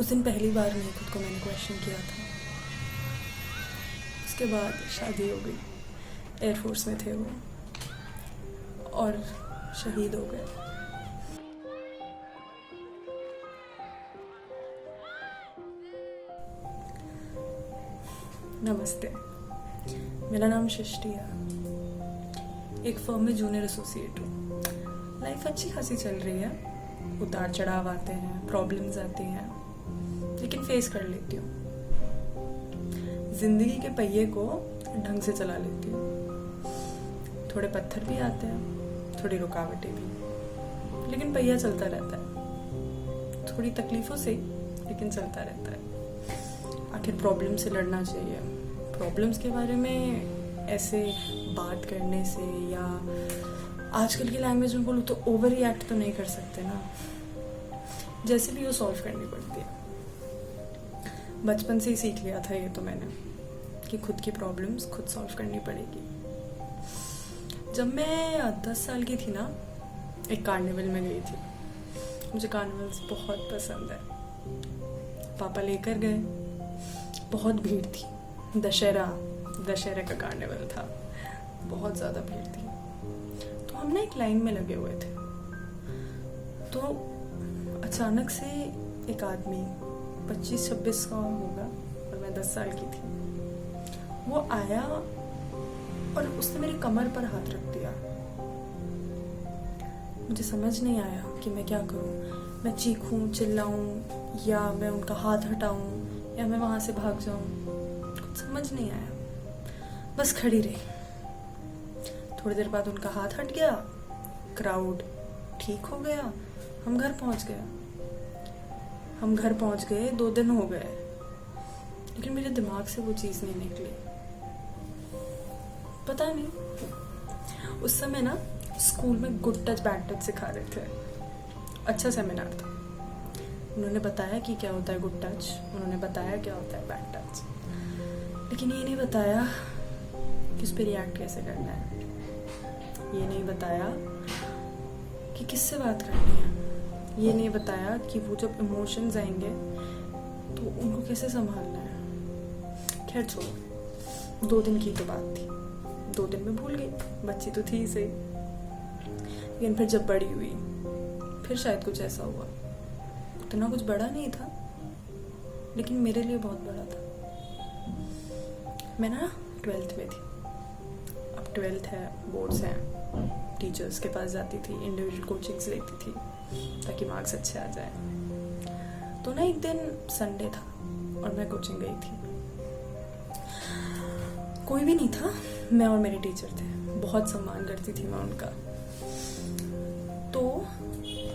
उस दिन पहली बार नहीं खुद को मैंने क्वेश्चन किया था। उसके बाद शादी हो गई, एयरफोर्स में थे वो और शहीद हो गए। नमस्ते, मेरा नाम सृष्टि है। एक फर्म में जूनियर एसोसिएट हूँ। लाइफ अच्छी खासी चल रही है, उतार चढ़ाव आते हैं, प्रॉब्लम्स आती हैं, लेकिन फेस कर लेती हूँ। जिंदगी के पहिए को ढंग से चला लेती हूँ। थोड़े पत्थर भी आते हैं, थोड़ी रुकावटें भी, लेकिन पहिया चलता रहता है। थोड़ी तकलीफों से, लेकिन चलता रहता है। आखिर प्रॉब्लम से लड़ना चाहिए। प्रॉब्लम्स के बारे में ऐसे बात करने से, या आजकल की लैंग्वेज में बोलूँ तो ओवर रिएक्ट तो नहीं कर सकते ना। जैसे भी वो सॉल्व करनी पड़ती है। बचपन से ही सीख लिया था ये तो मैंने, कि खुद की प्रॉब्लम्स खुद सॉल्व करनी पड़ेगी। जब मैं 10 साल की थी ना, एक कार्निवल में गई थी। मुझे कार्निवल्स बहुत पसंद है। पापा लेकर गए। बहुत भीड़ थी। दशहरा का कार्निवल था। बहुत ज़्यादा भीड़ थी। तो हम ना एक लाइन में लगे हुए थे। तो अचानक से एक आदमी 25-26 का होगा और मैं 10 साल की थी, वो आया और उसने मेरी कमर पर हाथ रख दिया। मुझे समझ नहीं आया कि मैं क्या करूं। मैं चीखूं, चिल्लाऊं, या मैं उनका हाथ हटाऊं, या मैं वहां से भाग जाऊं। कुछ समझ नहीं आया, बस खड़ी रही। थोड़ी देर बाद उनका हाथ हट गया, क्राउड ठीक हो गया, हम घर पहुंच गए। 2 दिन हो गए, लेकिन मेरे दिमाग से वो चीज़ नहीं निकली। पता नहीं, उस समय ना स्कूल में गुड टच बैड टच सिखा रहे थे। अच्छा सेमिनार था। उन्होंने बताया कि क्या होता है गुड टच, उन्होंने बताया क्या होता है बैड टच, लेकिन ये नहीं बताया कि उस पर रिएक्ट कैसे करना है। ये नहीं बताया कि किससे बात करनी है। ये नहीं बताया कि वो जब इमोशंस आएंगे तो उनको कैसे संभालना है। खैर छोड़ो, 2 दिन की तो बात थी। 2 दिन में भूल गई, बच्ची तो थी ही सही। लेकिन फिर जब बड़ी हुई, फिर शायद कुछ ऐसा हुआ। इतना कुछ बड़ा नहीं था, लेकिन मेरे लिए बहुत बड़ा था। मैं ना 12th में थी। अब 12th है, बोर्ड्स हैं, टीचर्स के पास जाती थी, इंडिविजुअल कोचिंग्स लेती थी ताकि मार्क्स अच्छे आ जाए। तो ना एक दिन संडे था और मैं कोचिंग गई थी। कोई भी नहीं था, मैं और मेरे टीचर थे। बहुत सम्मान करती थी मैं उनका। तो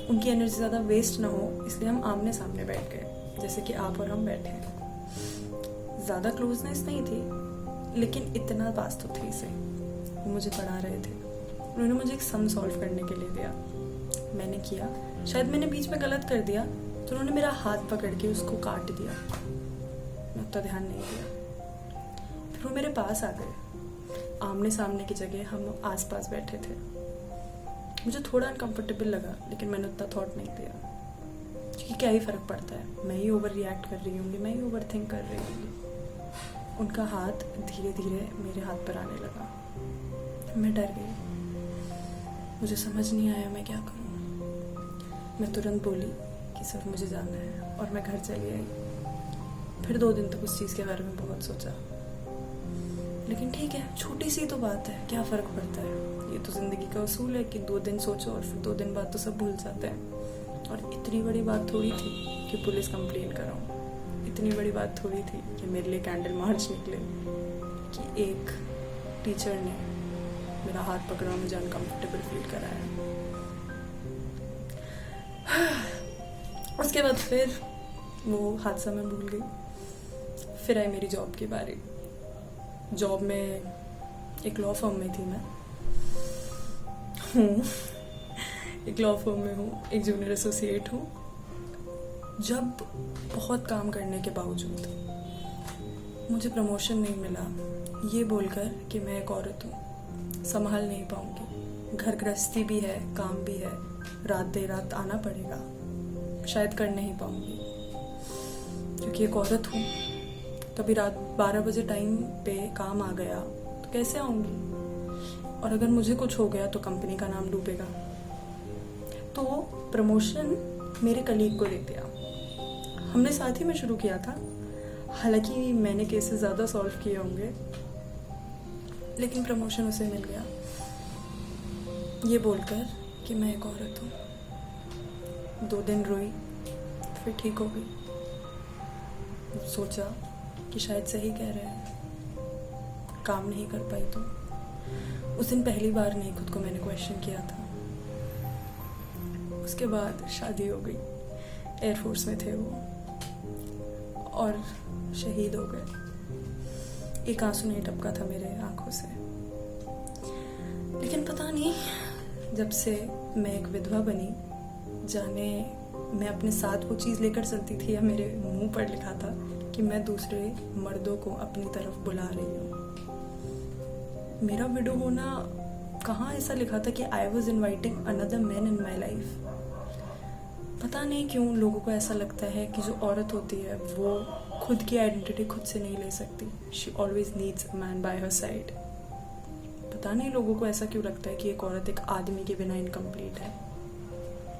उनकी एनर्जी ज़्यादा वेस्ट ना हो, इसलिए हम आमने सामने बैठ गए, जैसे कि आप और हम बैठे हैं। ज़्यादा क्लोजनेस नहीं थी, लेकिन इतना पास तो थी से। वो मुझे पढ़ा रहे थे। उन्होंने मुझे एक सम सॉल्व करने के लिए दिया। मैंने किया। शायद मैंने बीच में गलत कर दिया, तो उन्होंने मेरा हाथ पकड़ के उसको काट दिया। मैं उतना ध्यान नहीं दिया। फिर वो मेरे पास आ गए। आमने सामने की जगह हम आसपास बैठे थे। मुझे थोड़ा अनकंफर्टेबल लगा, लेकिन मैंने उतना थॉट नहीं दिया, क्योंकि क्या ही फर्क पड़ता है। मैं ही ओवर रिएक्ट कर रही होंगी, मैं ही ओवर थिंक कर रही होंगी। उनका हाथ धीरे धीरे मेरे हाथ पर आने लगा। मैं डर गई। मुझे समझ नहीं आया मैं क्या करूं। मैं तुरंत बोली कि सर मुझे जाना है, और मैं घर चली आई। फिर 2 दिन तक उस चीज़ के बारे में बहुत सोचा, लेकिन ठीक है, छोटी सी तो बात है, क्या फ़र्क पड़ता है। ये तो ज़िंदगी का उसूल है कि 2 दिन सोचो और फिर 2 दिन बाद तो सब भूल जाते हैं। और इतनी बड़ी बात थोड़ी थी कि पुलिस कंप्लेन कराऊं। इतनी बड़ी बात थोड़ी थी कि मेरे लिए कैंडल मार्च निकले, कि एक टीचर ने मेरा हाथ पकड़ा, मुझे अनकंफर्टेबल फील कराया। उसके बाद फिर वो हादसा मैं भूल गई। फिर आई मेरी जॉब की बारी। जॉब में एक लॉ फर्म में थी मैं हूँ। एक लॉ फर्म में हूँ, एक जूनियर एसोसिएट हूँ। जब बहुत काम करने के बावजूद मुझे प्रमोशन नहीं मिला, ये बोलकर कि मैं एक औरत हूँ, संभाल नहीं पाऊंगी, घर गृहस्थी भी है, काम भी है, रात देर रात आना पड़ेगा, शायद कर नहीं पाऊंगी। क्योंकि एक औरत हूँ, कभी रात 12 बजे टाइम पे काम आ गया तो कैसे आऊँगी, और अगर मुझे कुछ हो गया तो कंपनी का नाम डूबेगा। तो प्रमोशन मेरे कलीग को दे दिया। हमने साथ ही में शुरू किया था, हालांकि मैंने केसेस ज़्यादा सॉल्व किए होंगे, लेकिन प्रमोशन उसे मिल गया ये बोलकर कि मैं एक औरत हूँ। 2 दिन रोई, फिर ठीक हो गई। सोचा कि शायद सही कह रहे हैं, काम नहीं कर पाई तो। उस दिन पहली बार नहीं खुद को मैंने क्वेश्चन किया था। उसके बाद शादी हो गई, एयरफोर्स में थे वो और शहीद हो गए। एक आंसू नहीं टपका था मेरे आंखों से। लेकिन पता नहीं, जब से मैं एक विधवा बनी, जाने मैं अपने साथ वो चीज़ लेकर चलती थी या मेरे मुंह पर लिखा था कि मैं दूसरे मर्दों को अपनी तरफ बुला रही हूँ। मेरा विडो होना कहाँ ऐसा लिखा था कि I was inviting another man in my life. पता नहीं क्यों लोगों को ऐसा लगता है कि जो औरत होती है वो खुद की आइडेंटिटी खुद से नहीं ले सकती। She always needs a man bye her side. पता नहीं लोगों को ऐसा क्यों लगता है कि एक औरत एक आदमी के बिना इनकम्प्लीट है।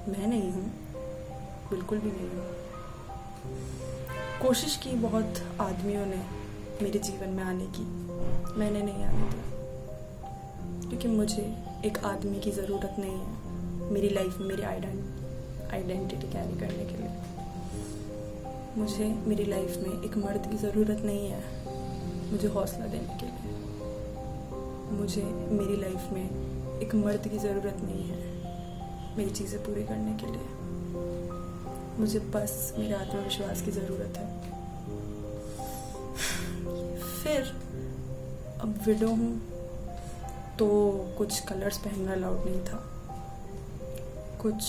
मैं नहीं हूँ, बिल्कुल भी नहीं हूँ। कोशिश की बहुत आदमियों ने मेरे जीवन में आने की, मैंने नहीं आने दिया, क्योंकि मुझे एक आदमी की ज़रूरत नहीं है मेरी लाइफ में मेरी आइडेंटिटी कैरी करने के लिए। मुझे मेरी लाइफ में एक मर्द की ज़रूरत नहीं है मुझे हौसला देने के लिए। मुझे मेरी लाइफ में एक मर्द की ज़रूरत नहीं है मेरी चीज़ें पूरी करने के लिए। मुझे बस मेरे आत्मविश्वास की ज़रूरत है। फिर अब विडो हूँ तो कुछ कलर्स पहनना अलाउड नहीं था, कुछ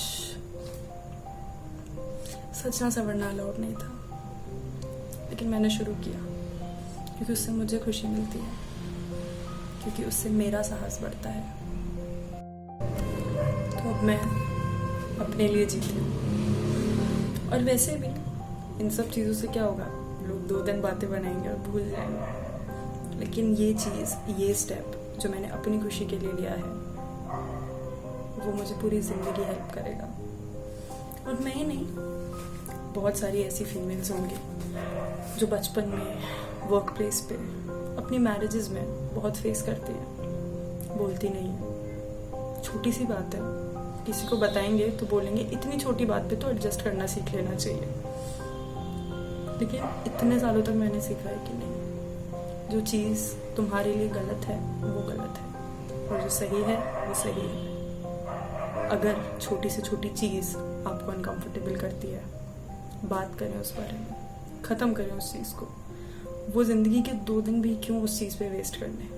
सजना संवरना अलाउड नहीं था, लेकिन मैंने शुरू किया क्योंकि उससे मुझे खुशी मिलती है, क्योंकि उससे मेरा साहस बढ़ता है। तो अब मैं अपने लिए जीती हूँ। और वैसे भी इन सब चीज़ों से क्या होगा, लोग 2 दिन बातें बनाएंगे और भूल जाएंगे। लेकिन ये चीज़, ये स्टेप जो मैंने अपनी खुशी के लिए लिया है, वो मुझे पूरी ज़िंदगी हेल्प करेगा। और मैं ही नहीं, बहुत सारी ऐसी फीमेल्स होंगी जो बचपन में, वर्क प्लेस पे, अपनी मैरिजेस में बहुत फेस करती है, बोलती नहीं है। छोटी सी बात है, किसी को बताएंगे तो बोलेंगे इतनी छोटी बात पे तो एडजस्ट करना सीख लेना चाहिए। लेकिन इतने सालों तक मैंने सीखा है कि नहीं, जो चीज़ तुम्हारे लिए गलत है वो गलत है, और जो सही है वो सही है। अगर छोटी से छोटी चीज़ आपको अनकंफर्टेबल करती है, बात करें उस बारे में, ख़त्म करें उस चीज़ को। वो ज़िंदगी के 2 दिन भी क्यों उस चीज़ पे वेस्ट करने।